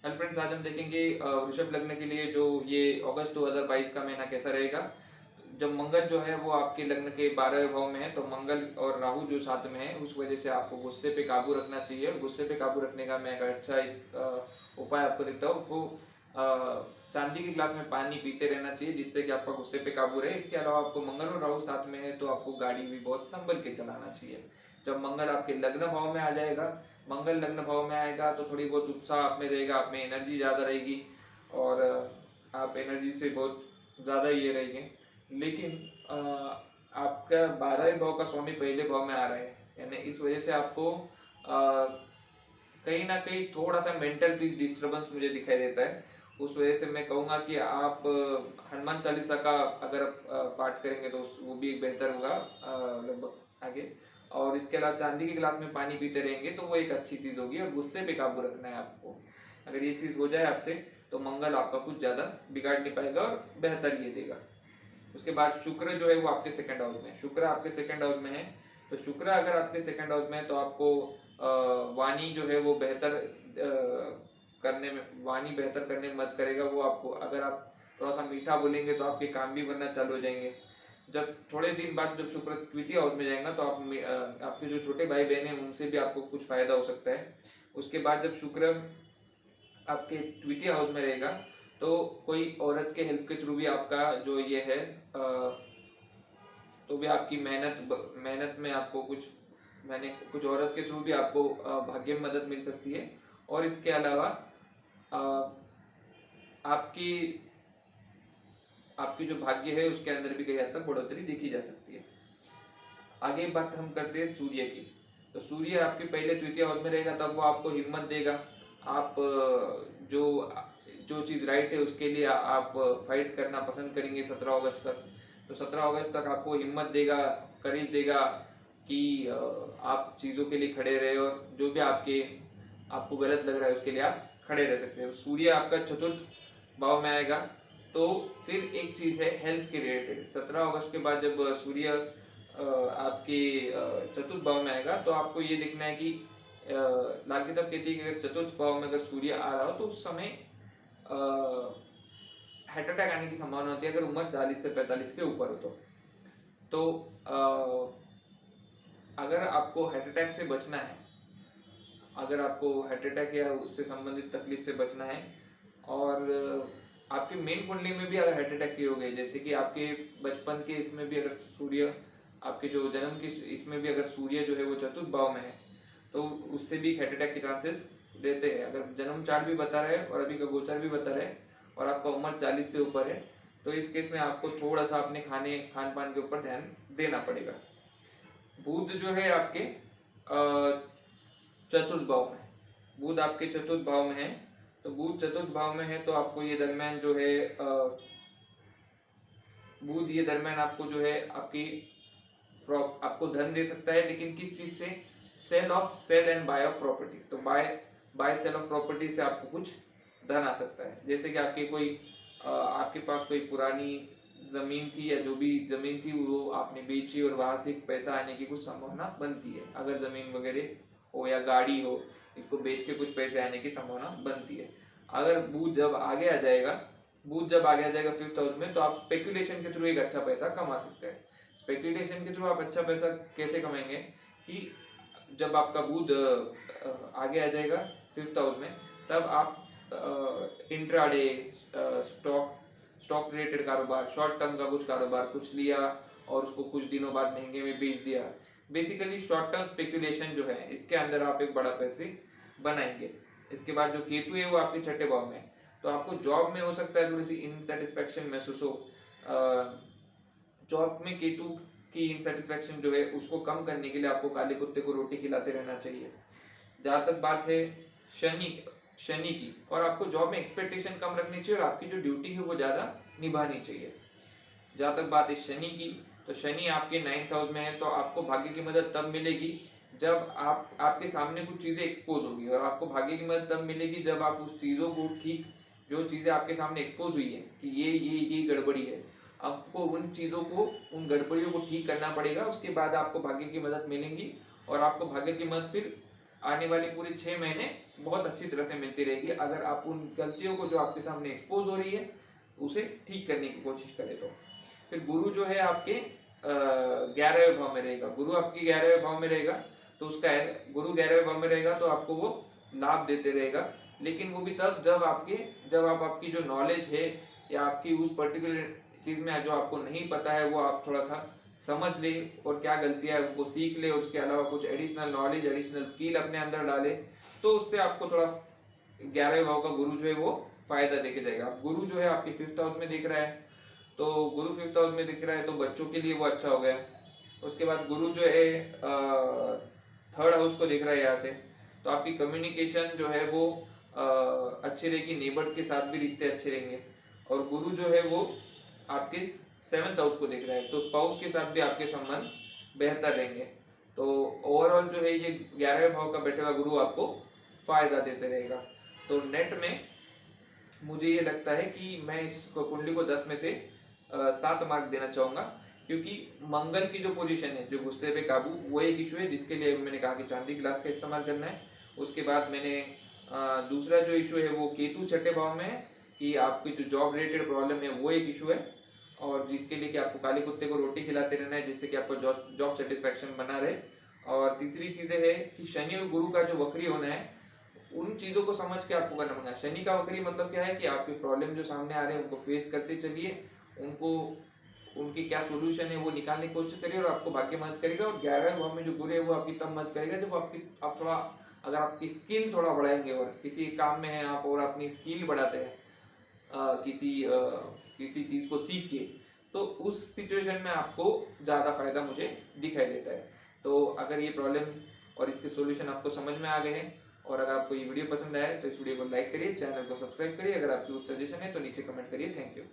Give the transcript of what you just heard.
Hello friends, आज हम देखेंगे वृषभ लग्न के लिए जो ये अगस्त 2022 का महीना कैसा रहेगा। जब मंगल जो है वो आपके लग्न के 12वें भाव में है, तो मंगल और राहु जो साथ में है उस वजह से आपको गुस्से पे काबू रखना चाहिए। और गुस्से पे काबू रखने का मैं एक अच्छा उपाय आपको देता हूँ। वो चांदी के गिलास में पानी पीते रहना चाहिए, जिससे कि आपका गुस्से पे काबू रहे। इसके अलावा आपको मंगल और राहु साथ में है तो आपको गाड़ी भी बहुत संभल के चलाना चाहिए। जब मंगल आपके लग्न भाव में आ जाएगा, मंगल लग्न भाव में आएगा तो थोड़ी बहुत उत्साह आप में रहेगा, आप में एनर्जी ज़्यादा रहेगी और आप एनर्जी से बहुत ज़्यादा ये रहेंगे। लेकिन आपका 12वें भाव का स्वामी पहले भाव में आ रहा है, यानी इस वजह से आपको कहीं ना कहीं थोड़ा सा मेंटल पीस डिस्टर्बेंस मुझे दिखाई देता है। उस वजह से मैं कहूँगा कि आप हनुमान चालीसा का अगर पाठ करेंगे तो वो भी एक बेहतर होगा लगभग आगे। और इसके अलावा चांदी के गिलास में पानी पीते रहेंगे तो वो एक अच्छी चीज़ होगी। और गुस्से पे काबू रखना है आपको। अगर ये चीज़ हो जाए आपसे तो मंगल आपका कुछ ज़्यादा बिगाड़ नहीं पाएगा और बेहतर ये देगा। उसके बाद शुक्र जो है वो आपके सेकंड हाउस में है। शुक्र आपके सेकंड हाउस में है, तो शुक्र अगर आपके सेकंड हाउस में है तो आपको वाणी जो है वो बेहतर वाणी बेहतर करने में मदद करेगा। वो आपको, अगर आप थोड़ा सा मीठा बोलेंगे तो आपके काम भी बनना चालू हो जाएंगे। जब थोड़े दिन बाद जब शुक्र तृतीय हाउस में जाएगा तो आपके जो छोटे भाई बहन हैं उनसे भी आपको कुछ फायदा हो सकता है। उसके बाद जब शुक्र आपके द्वितीय हाउस में रहेगा तो कोई औरत के हेल्प के थ्रू भी आपका जो ये है तो भी आपकी मेहनत में आपको कुछ औरत के थ्रू भी आपको भाग्य में मदद मिल सकती है। और इसके अलावा अ, आपकी आपकी जो भाग्य है उसके अंदर भी कई हद तक बढ़ोतरी देखी जा सकती है। आगे बात हम करते हैं सूर्य की। तो सूर्य आपके पहले तृतीय हाउस में रहेगा तब वो आपको हिम्मत देगा। आप जो जो चीज़ राइट है उसके लिए आप फाइट करना पसंद करेंगे 17 अगस्त तक। तो 17 अगस्त तक आपको हिम्मत देगा, करेज देगा कि आप चीज़ों के लिए खड़े रहे और जो भी आपको गलत लग रहा है उसके लिए आप खड़े रह सकते हैं। सूर्य आपका चतुर्थ भाव में आएगा तो फिर एक चीज़ है हेल्थ के रिलेटेड। 17 अगस्त के बाद जब सूर्य आपके चतुर्थ भाव में आएगा तो आपको ये देखना है कि लाल किताब कहती है कि अगर चतुर्थ भाव में अगर सूर्य आ रहा हो तो उस समय हार्ट अटैक आने की संभावना होती है अगर उम्र 40 से 45 के ऊपर हो तो अगर आपको हार्ट अटैक से बचना है, अगर आपको हार्ट अटैक या उससे संबंधित तकलीफ से बचना है और आपके मेन कुंडली में भी अगर हार्ट अटैक की हो गई, जैसे कि आपके बचपन के इसमें भी अगर सूर्य, आपके जो जन्म के इसमें भी अगर सूर्य जो है वो चतुर्थ भाव में है तो उससे भी हार्ट अटैक के चांसेस रहते हैं। अगर जन्म चार्ट भी बता रहे हैं और अभी का गोचर भी बता रहे हैं और आपका उम्र 40 से ऊपर है तो इस केस में आपको थोड़ा सा अपने खान पान के ऊपर ध्यान देना पड़ेगा। बुध जो है आपके चतुर्थ भाव में, बुध आपके चतुर्थ भाव में है। तो बुध चतुर्थ भाव में है तो आपको ये दरम्यान जो है बुध ये दरम्यान आपको जो है आपको धन दे सकता है, लेकिन किस चीज से? Sale and buy of properties. तो बाय सेल ऑफ प्रॉपर्टी से आपको कुछ धन आ सकता है। जैसे कि आपके पास कोई पुरानी जमीन थी या जो भी जमीन थी वो आपने बेची और वहां से पैसा आने की कुछ संभावना बनती है। अगर जमीन वगैरह हो या गाड़ी हो, इसको बेच के कुछ पैसे आने की संभावना बनती है। अगर बुध जब आगे आ जाएगा फिफ्थ हाउस में तो आप स्पेकुलेशन के थ्रू एक अच्छा पैसा कमा सकते हैं। स्पेकुलेशन के थ्रू आप अच्छा पैसा कैसे कमाएंगे कि जब आपका बुध आगे आ जाएगा फिफ्थ हाउस में तब आप इंट्राडे स्टॉक रिलेटेड कारोबार, शॉर्ट टर्म का कुछ कारोबार कुछ लिया और उसको कुछ दिनों बाद महंगे में बेच दिया। बेसिकली शॉर्ट टर्म स्पेकुलेशन जो है इसके अंदर आप एक बड़ा पैसे बनाएंगे। इसके बाद जो केतु है वो आपके छठे भाव में है तो आपको जॉब में हो सकता है थोड़ी सी इनसेटिस्फेक्शन महसूस हो। जॉब में केतु की इनसेटिस्फेक्शन जो है उसको कम करने के लिए आपको काले कुत्ते को रोटी खिलाते रहना चाहिए। जहाँ तक बात है शनि शनि की, और आपको जॉब में एक्सपेक्टेशन कम रखनी चाहिए और आपकी जो ड्यूटी है वो ज़्यादा निभानी चाहिए। जहाँ तक बात है शनि की, तो शनि आपके 9th हाउस में है तो आपको भाग्य की मदद तब मिलेगी जब आपके सामने कुछ चीज़ें एक्सपोज होगी। और आपको भाग्य की मदद तब मिलेगी जब आप उस चीज़ों को ठीक, जो चीज़ें आपके सामने एक्सपोज हुई है कि ये गड़बड़ी है, आपको उन चीज़ों को, उन गड़बड़ियों को ठीक करना पड़ेगा। उसके बाद आपको भाग्य की मदद मिलेगी और आपको भाग्य की मदद फिर आने वाली पूरे 6 महीने बहुत अच्छी तरह से मिलती रहेगी, अगर आप उन गलतियों को जो आपके सामने एक्सपोज हो रही है उसे ठीक करने की कोशिश करें तो। फिर गुरु जो है आपके 11वें भाव में रहेगा, गुरु आपकी 11वें भाव में रहेगा, तो उसका गुरु 11वें भाव में रहेगा तो आपको वो लाभ देते रहेगा, लेकिन वो भी तब जब आप आपकी जो नॉलेज है या आपकी उस पर्टिकुलर चीज़ में जो आपको नहीं पता है वो आप थोड़ा सा समझ ले और क्या गलतियां है उनको सीख ले, उसके अलावा कुछ एडिशनल नॉलेज एडिशनल स्किल अपने अंदर डाले, तो उससे आपको थोड़ा 11वें भाव का गुरु जो है वो फायदा देके जाएगा। अब गुरु जो है आपके 5th हाउस में दिख रहा है, तो गुरु 5th हाउस में दिख रहा है तो बच्चों के लिए वो अच्छा हो गया। उसके बाद गुरु जो है 3rd हाउस को दिख रहा है यहाँ से, तो आपकी कम्युनिकेशन जो है वो अच्छी रहेगी, नेबर्स के साथ भी रिश्ते अच्छे रहेंगे। और गुरु जो है वो आपके 7th हाउस को देख रहा है, तो स्पाउस के साथ भी आपके संबंध बेहतर रहेंगे। तो ओवरऑल जो है ये 11वें भाव का बैठा हुआ गुरु आपको फायदा देते रहेगा। तो नेट में मुझे ये लगता है कि मैं इस कुंडली को 10 में से 7 मार्क देना चाहूंगा, क्योंकि मंगल की जो पोजीशन है, जो गुस्से पे काबू, वो एक इशू है जिसके लिए मैंने कहा कि चांदी ग्लास का इस्तेमाल करना है। उसके बाद मैंने दूसरा जो इशू है वो केतु 6ठे भाव में है, कि आपकी जो जॉब रिलेटेड प्रॉब्लम है वो एक इशू है, और जिसके लिए कि आपको काले कुत्ते को रोटी खिलाते रहना है जिससे कि आपको जॉब सेटिस्फैक्शन बना रहे। और तीसरी चीज़ है कि शनि और गुरु का जो वक्री होना है, उन चीज़ों को समझ के आपको करना पड़ेगा। शनि का वक्री मतलब क्या है कि आपके प्रॉब्लम जो सामने आ रहे हैं उनको फेस करते चलिए, उनको उनकी क्या सोल्यूशन है वो निकालने की कोशिश करिए, और आपको भाग्य मदद करेगा। और 11वें भाव में जो गुरु है वो आपकी तब मदद करेगा जब आप थोड़ा, अगर आपकी स्किल थोड़ा बढ़ाएंगे और किसी काम में हैं आप और अपनी स्किल बढ़ाते हैं किसी चीज़ को सीख के, तो उस सिचुएशन में आपको ज़्यादा फायदा मुझे दिखाई देता है। तो अगर ये प्रॉब्लम और इसके सॉल्यूशन आपको समझ में आ गए हैं, और अगर आपको ये वीडियो पसंद आया तो इस वीडियो को लाइक करिए, चैनल को सब्सक्राइब करिए, अगर आपकी कुछ सजेशन है तो नीचे कमेंट करिए। Thank you.